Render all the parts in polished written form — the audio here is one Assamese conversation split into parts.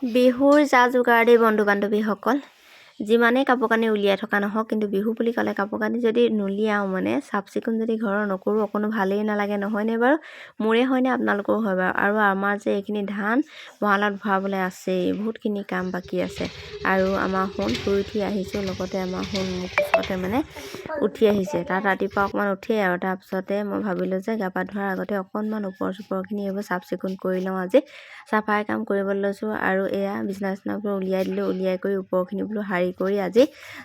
বিহুৰ যা যোগাৰ দেই বন্ধু বান্ধৱীসকল, যিমানেই কাপোৰ কানি উলিয়াই থকা নহওক, কিন্তু বিহু বুলি ক'লে কাপোৰ কানি যদি নুলিয়াওঁ মানে চাফ চিকুণ যদি ঘৰৰ নকৰোঁ অকণো ভালেই নালাগে, নহয়নে বাৰু? মোৰে হয়নে আপোনালোকৰো হয় বাৰু? আৰু আমাৰ যে এইখিনি ধান ভঁৰালত ভৰাবলৈ আছেই, বহুতখিনি কাম বাকী আছে। আৰু আমাৰ সোণ শুই উঠি আহিছোঁ, লগতে আমাৰ সোণ মোক ওচৰতে মানে উঠি আহিছে। তাত ৰাতিপুৱা অকণমান উঠিয়ে আৰু তাৰপিছতে মই ভাবিলোঁ যে গা পা ধোৱাৰ আগতে অকণমান ওপৰ চোপৰখিনি এইবোৰ চাফ চিকুণ কৰি লওঁ। আজি চাফাই কাম কৰিবলৈ লৈছোঁ আৰু এয়া বিছনা চিছনাবোৰ উলিয়াই দিলোঁ। উলিয়াই কৰি ওপৰখিনি বোলো সাৰি কৰি আজি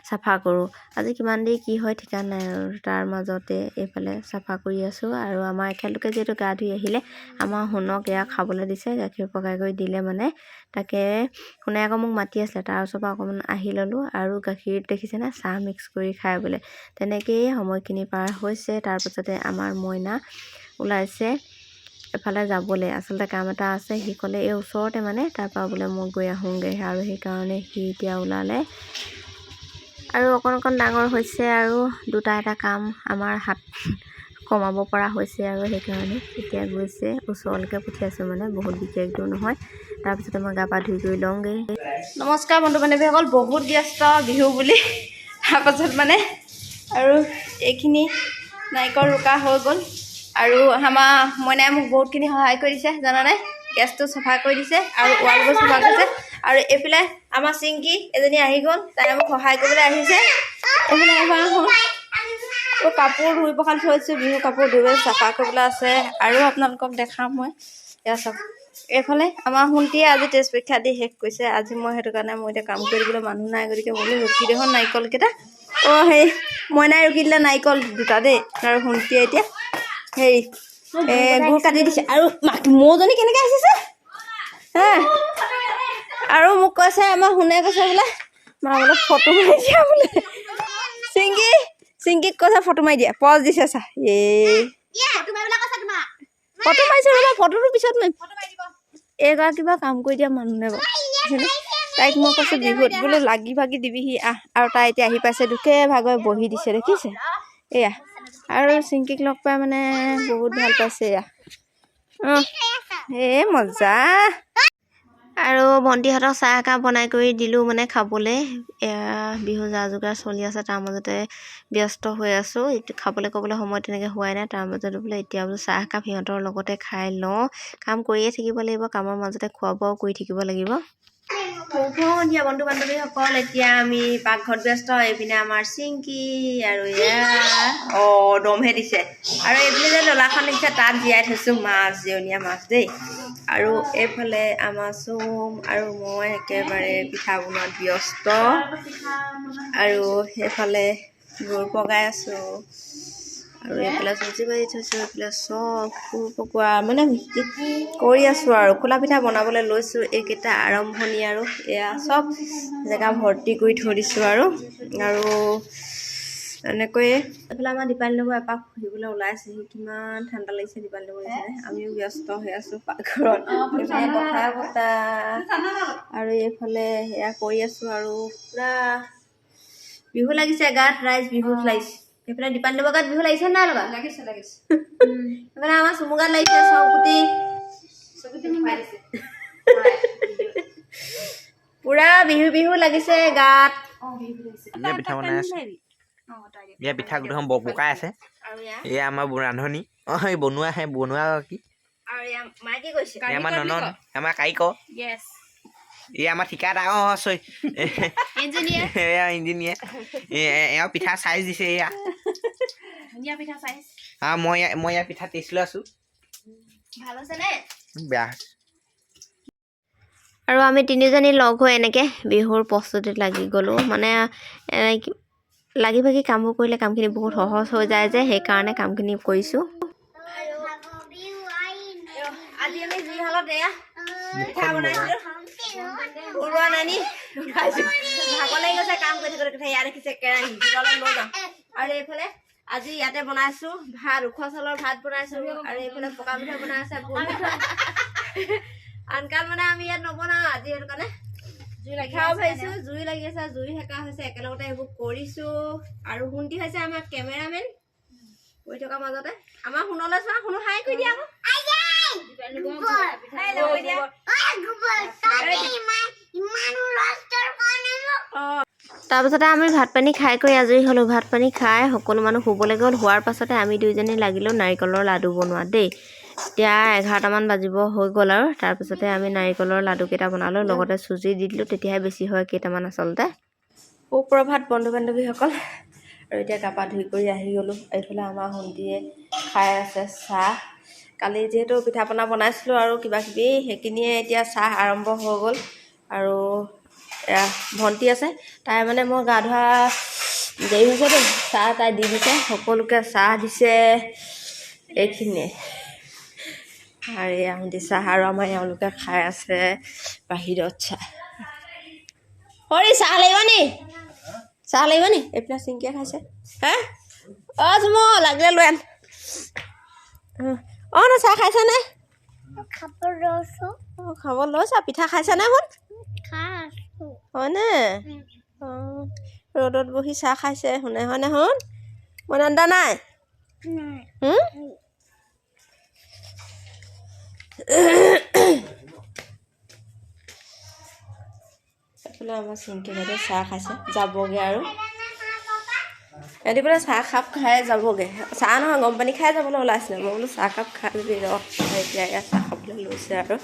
চাফা কৰোঁ। আজি কিমান দেৰি কি হয় ঠিকান নাই আৰু তাৰ মাজতে এইফালে চাফা কৰি আছোঁ। আৰু আমাৰ এখেতলোকে যিহেতু গা ধুই আহিলে, আমাৰ সোণক এয়া খাবলৈ দিছে, গাখীৰ পগাই কৰি দিলে মানে। তাকে সোণে আকৌ মোক মাতি আছিলে, তাৰ ওচৰৰ পৰা অকণমান আহি ল'লোঁ আৰু গাখীৰত দেখিছেনে চাহ মিক্স কৰি খাই বোলে। তেনেকৈয়ে সময়খিনি পাৰ হৈছে। তাৰপাছতে আমাৰ মইনা ওলাইছে এফালে যাবলৈ, আচলতে কাম এটা আছে। সি ক'লে এই ওচৰতে মানে, তাৰপৰা বোলে মই গৈ আহোঁগৈ, আৰু সেইকাৰণে সি এতিয়া ওলালে আৰু অকণ ডাঙৰ হৈছে আৰু দুটা এটা কাম আমাৰ হাত কমাব পৰা হৈছে আৰু সেইকাৰণে এতিয়া গৈছে। ওচৰলৈকে পঠিয়াইছোঁ মানে, বহুত বিশেষ দূৰ নহয়। তাৰপিছতে মই গা পা ধুই কৰি লওঁগৈ। নমস্কাৰ বন্ধু বান্ধৱীসকল, বহুত ব্যস্ত বিহু বুলি। তাৰপাছত মানে আৰু এইখিনি নাৰিকল ৰুকা হৈ গ'ল আৰু আমাৰ মইনাই মোক বহুতখিনি সহায় কৰি দিছে জানানে। গেছটো চাফা কৰি দিছে আৰু ৱালবোৰ চাফা কৰিছে। আৰু এইফালে আমাৰ চিংকি এজনী আহি গ'ল, তাই মোক সহায় কৰিবলৈ আহিছে। এইফালে আমাৰ কাপোৰ ধুই পখালি থৈছোঁ, বিহু কাপোৰ ধুই চাফা কৰিবলৈ আছে। আৰু আপোনালোকক দেখাম মই, এয়া চাওক। এইফালে আমাৰ সোণটিয়ে আজি টেষ্ট পৰীক্ষা দি শেষ কৰিছে। আজি মই সেইটো কাৰণে মই এতিয়া কাম কৰি দিবলৈ মানুহ নাই, গতিকে বোলো ৰুকি দেখোন নাৰিকলকেইটা। সেই মইনাই ৰুকি দিলে নাৰিকল দুটা দেই, আৰু সোণটিয়ে এতিয়া হেৰি গুৰ কাটি দিছে। আৰু মৌজনী কেনেকৈ আহিছে হা। আৰু মোক কৈছে, আমাৰ সোণে কৈছে বোলে মা বোলে ফটো মাৰি দিয়া বোলে। চিংকিক কৈছে ফটো মাৰি দিয়া, পজ দিছে চা। ফটো মাৰিছোঁ ৰ'বা, ফটোটো পিছত মাৰিম। এইগৰাকী কিবা কাম কৰি দিয়া মানুহ নাই বাৰু। তাইক মই কৈছোঁ বিহুত বোলো লাগি ভাগি দিবিহি আহ, আৰু তাই এতিয়া আহি পাইছে, দুখে ভাগৰে বহি দিছে দেখিছে। এয়া আৰু চিংকিক লগ পাই মানে বহুত ভাল পাইছে। এয়া মজা। আৰু ভণ্টিহঁতক চাহ একাপ বনাই কৰি দিলোঁ মানে খাবলৈ। এয়া বিহু যা যোগাৰ চলি আছে, তাৰ মাজতে ব্যস্ত হৈ আছোঁ। খাবলৈ ক'বলৈ সময় তেনেকৈ হোৱাই নাই। তাৰ মাজতে বোলে এতিয়া বোলো চাহ একাপ সিহঁতৰ লগতে খাই লওঁ। কাম কৰিয়ে থাকিব লাগিব, কামৰ মাজতে খোৱা বোৱাও কৰি থাকিব লাগিব। সন্ধিয়া বন্ধু বান্ধৱীসকল, এতিয়া আমি পাকঘৰত ব্যস্ত। এইপিনে আমাৰ চিংকি আৰু এয়া দমহে দিছে। আৰু এইপিনে যে ডলাখন দেখিছে, তাত জীয়াই থৈছোঁ মাছ, জিৰণীয়া মাছ দেই। আৰু এইফালে আমাৰ চুম আৰু মই একেবাৰে পিঠা বনোৱাত ব্যস্ত। আৰু সেইফালে গুৰ পগাই আছোঁ, আৰু এইফালে চুজি ভাজি থৈছোঁ। এইফালে চব ফুল পকোৱা মানে কৰি আছোঁ আৰু খোলা পিঠা বনাবলৈ লৈছোঁ। এইকেইটা আৰম্ভণি আৰু এয়া চব জেগা ভৰ্তি কৰি থৈ দিছোঁ। আৰু এনেকৈয়ে এইফালে আমাৰ দীপালী নবৌ এপাক ফুৰিবলৈ ওলাইছেহি। কিমান ঠাণ্ডা লাগিছে দীপালী নবৌ নিচিনা। আমিও ব্যস্ত হৈ আছোঁ পাকঘৰত। এইফালে কথা বতা আৰু এইফালে সেয়া কৰি আছোঁ। আৰু পূৰা বিহু লাগিছে গাত, ৰাইজ বিহুত লাগিছে। এইফালে দীপালী নবৌ গাত বিহু লাগিছে নাই লগা? লাগিছে। এইফালে আমাৰ চুমু গাত লাগিছে চকুটি পুৰা বিহু লাগিছে গাত। পিঠা বনাই আছে, এয়া পিঠা গোটেইখন বকাই আছে। এয়া আমাৰ ৰান্ধনী, এই বনোৱা কি আমাৰ ননন, আমাৰ কাৰিকৰ, এয়া আমাৰ ঠিকাদাৰ, এয়া ইঞ্জিনিয়াৰ। এয়া পিঠা চাইজ দিছে। এয়া মই ইয়াৰ পিঠা টেষ্ট লৈ আছোঁ। ভাল হৈছে নে? বেয়া। আৰু আমি তিনিজনী লগ হৈ এনেকৈ বিহুৰ প্ৰস্তুতিত লাগি গ'লোঁ। মানে লাগি ভাগি কামবোৰ কৰিলে কামখিনি বহুত সহজ হৈ যায় যে, সেইকাৰণে কামখিনি কৰিছোঁ। আজি আমি জুইশালত এয়া পিঠা বনাইছিলোঁ। উৰুৱা নানি ভাগৰ লাগি গৈছে কাম কৰি থাকোঁতে। ইয়াত দেখিছে কেৰাহী, ভিতৰলৈ লৈ যাওঁ। আৰু এইফালে আজি ইয়াতে বনাইছোঁ ভাত, উখোৱা চাউলৰ ভাত বনাইছোঁ। আৰু এইফালে পকা পিঠা বনাই আছে। আনকাল মানে আমি ইয়াত নবনাওঁ আজি, সেইটো কাৰণে পিঠাও ভাজিছোঁ, জুই লাগি আছে, জুই সেকা হৈছে, একেলগতে সেইবোৰ কৰিছোঁ। আৰু সোণটি হৈছে আমাৰ কেমেৰামেন। কৰি থকাৰ মাজতে আমাৰ সোণলৈ চোৱা, সোণো হাই কৰি দিয়া আকৌ। তাৰপিছতে আমি ভাত পানী খাই কৰি আজৰি হ'লোঁ। ভাত পানী খাই সকলো মানুহ শুবলৈ গ'ল। হোৱাৰ পাছতে আমি দুইজনী লাগিলোঁ নাৰিকলৰ লাডু বনোৱা দেই। এতিয়া 11টামান বাজিব হৈ গ'ল আৰু তাৰপিছতে আমি নাৰিকলৰ লাডুকেইটা বনালোঁ, লগতে চুজি দি দিলোঁ, তেতিয়াহে বেছি হয় কেইটামান আচলতে। সুপ্ৰভাত বন্ধু বান্ধৱীসকল। আৰু এতিয়া গা পা ধুই কৰি আহি গ'লোঁ। এইফালে আমাৰ ভণ্টীয়ে খাই আছে চাহ। কালি যিহেতু পিঠা পনা বনাইছিলোঁ আৰু কিবাকিবি সেইখিনিয়ে এতিয়া চাহ আৰম্ভ হৈ গ'ল। আৰু এয়া ভণ্টি আছে, তাই মানে মই গা ধোৱা দেৰি হৈছেতো, চাহ তাই দি দিছে, সকলোকে চাহ দিছে এইখিনিয়ে। আৰু এয়া ভণ্টি চাহ আৰু আমাৰ এওঁলোকে খাই আছে বাহিৰত চাহ। হৰি চাহ লাগিব নি? চাহ লাগিব নি? এইপিনে চিংকিয়ে খাইছে। হে অ' চুমু লাগিলে লৈ আন। অঁ ন চাহ খাইছানে? খাব লৈছা। পিঠা খাইছানে শুন? হয়নে? অঁ ৰ'দত বহি চাহ খাইছে শুনে, হয়নে শুন? মই আন্দা নাই? এইফালে আমাৰ চিংকি বাইদেউ চাহ খাইছে, যাবগৈ আৰু সিহঁতি বোলে চাহ কাপ খাই যাবগৈ। চাহ নহয় গৰম পানী খাই যাবলৈ ওলাইছিলে। মই বোলো চাহ কাপ খাই যাবি ৰ, এতিয়া চাহ খাবলৈ লৈছে আৰু